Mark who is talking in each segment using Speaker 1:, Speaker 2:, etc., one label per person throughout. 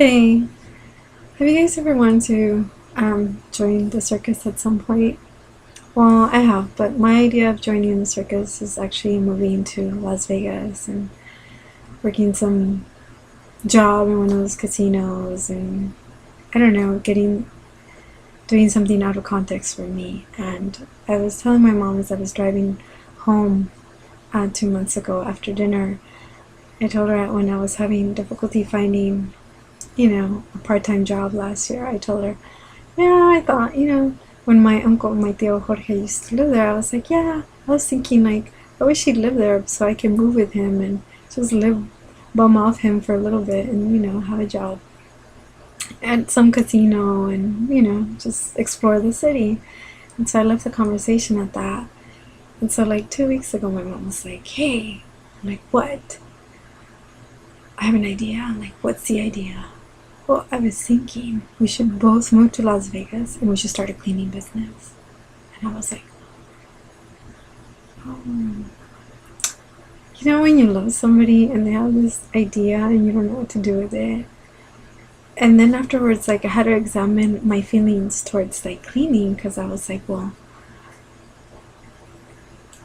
Speaker 1: Hey, have you guys ever wanted to join the circus at some point? Well, I have, but my idea of joining the circus is actually moving to Las Vegas and working some job in one of those casinos and I don't know, doing something out of context for me. And I was telling my mom as I was driving home 2 months ago after dinner, I told her when I was having difficulty finding a part-time job last year. I told her, yeah, I thought, when my tío Jorge used to live there, I was like, yeah, I was thinking, like, I wish he'd live there so I can move with him and just bum off him for a little bit and, have a job at some casino and, just explore the city. And so I left the conversation at that. And so, like, 2 weeks ago, my mom was like, hey, I'm like, what? I have an idea. I'm like, what's the idea? Well, I was thinking we should both move to Las Vegas and we should start a cleaning business. And I was like, oh. When you love somebody and they have this idea and you don't know what to do with it. And then afterwards, like, I had to examine my feelings towards, like, cleaning because I was like, well,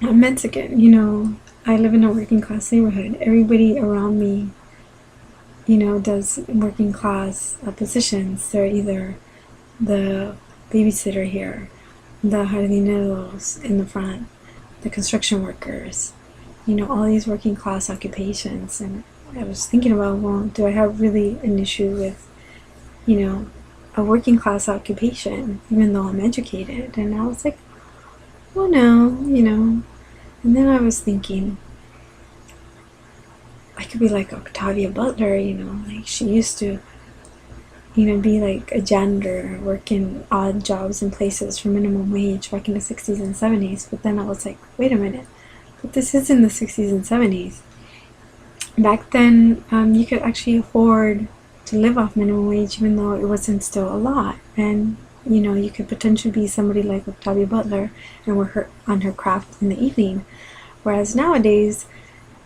Speaker 1: I'm Mexican, I live in a working class neighborhood. Everybody around me does working class positions. They're either the babysitter here, the jardineros in the front, the construction workers, all these working class occupations. And I was thinking about, well, do I have really an issue with, a working class occupation, even though I'm educated? And I was like, well, no, And then I was thinking, I could be like Octavia Butler, like she used to, be like a janitor, work in odd jobs and places for minimum wage back in the 60s and 70s. But then I was like, wait a minute, but this is in the 60s and 70s. Back then, you could actually afford to live off minimum wage, even though it wasn't still a lot. And, you could potentially be somebody like Octavia Butler and work on her craft in the evening. Whereas nowadays,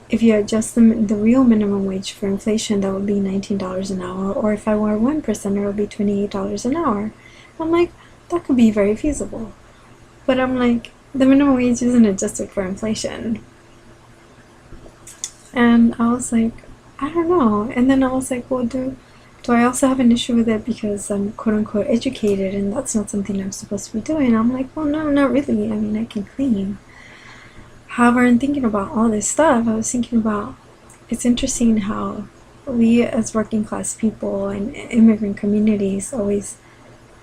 Speaker 1: if you adjust the real minimum wage for inflation, that would be $19 an hour. Or if I were 1%, it would be $28 an hour. I'm like, that could be very feasible. But I'm like, the minimum wage isn't adjusted for inflation. And I was like, I don't know. And then I was like, well, do I also have an issue with it because I'm quote unquote educated and that's not something I'm supposed to be doing? I'm like, well, no, not really. I mean, I can clean. However, in thinking about all this stuff, I was thinking about, it's interesting how we as working class people and immigrant communities always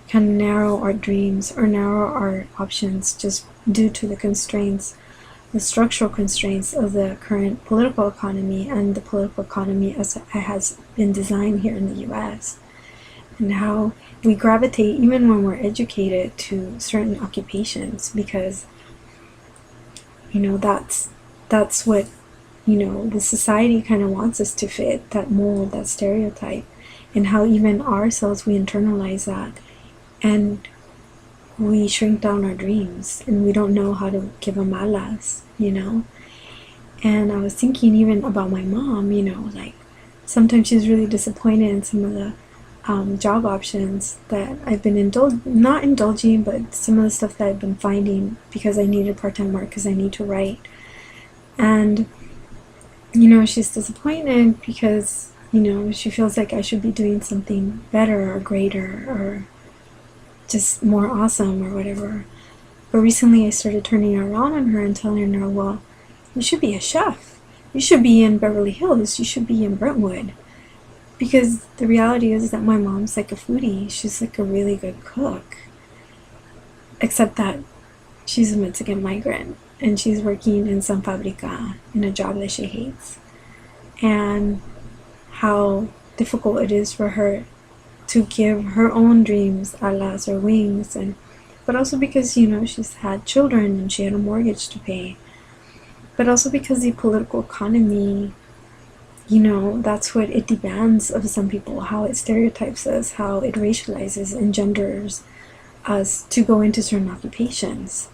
Speaker 1: kind of narrow our dreams or narrow our options just due to the structural constraints of the current political economy and the political economy as it has been designed here in the US. And how we gravitate, even when we're educated, to certain occupations because that's what the society kind of wants us to fit, that mold, that stereotype. And how even ourselves we internalize that and we shrink down our dreams and we don't know how to give them alas. And I was thinking even about my mom, like sometimes she's really disappointed in some of the job options that I've been not indulging, but some of the stuff that I've been finding because I needed part-time work because I need to write. And she's disappointed because she feels like I should be doing something better or greater or just more awesome or whatever. But recently I started turning around on her and telling her, well, you should be a chef, you should be in Beverly Hills, you should be in Brentwood. Because the reality is that my mom's like a foodie. She's like a really good cook. Except that she's a Mexican migrant and she's working in some fabrica in a job that she hates. And how difficult it is for her to give her own dreams alas or wings. But also because, she's had children and she had a mortgage to pay. But also because the political economy, that's what it demands of some people, how it stereotypes us, how it racializes and genders us to go into certain occupations.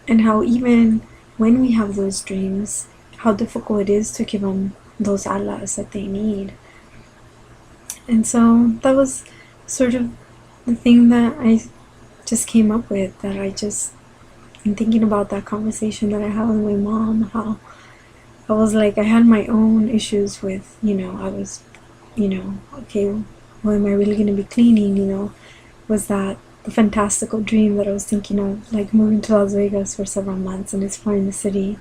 Speaker 1: And how even when we have those dreams, how difficult it is to give them those alas that they need. And so that was sort of the thing that I just came up with, that I just, in thinking about that conversation that I had with my mom, how I was like, I had my own issues with, I was, okay, well, am I really going to be cleaning, was that the fantastical dream that I was thinking of, like moving to Las Vegas for several months and exploring the city,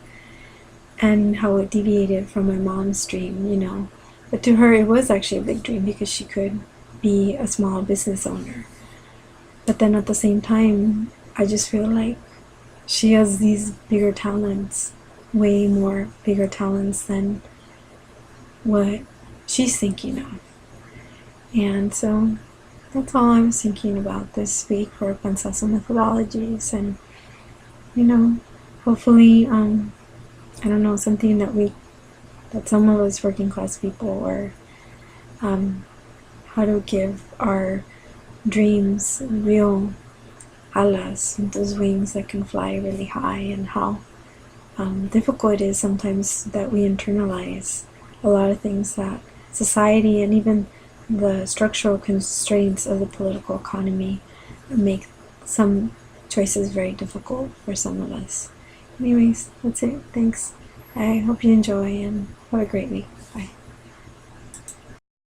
Speaker 1: and how it deviated from my mom's dream. But to her, it was actually a big dream because she could be a small business owner. But then at the same time, I just feel like she has these bigger talents, way more bigger talents than what she's thinking of. And so that's all I was thinking about this week for Princess methodologies. And, hopefully, I don't know, something that some of us working class people, or how to give our dreams real alas, those wings that can fly really high, and how difficult it is sometimes that we internalize a lot of things that society and even the structural constraints of the political economy make some choices very difficult for some of us. Anyways, that's it. Thanks. I hope you enjoy and have a great week.